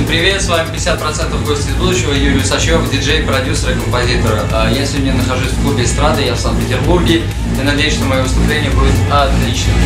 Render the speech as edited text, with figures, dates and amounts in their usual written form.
Всем привет, с вами 50% гость из будущего, Юрий Усачев, диджей, продюсер и композитор. Я сегодня нахожусь в клубе эстрады, я в Санкт-Петербурге, и надеюсь, что мое выступление будет отличным.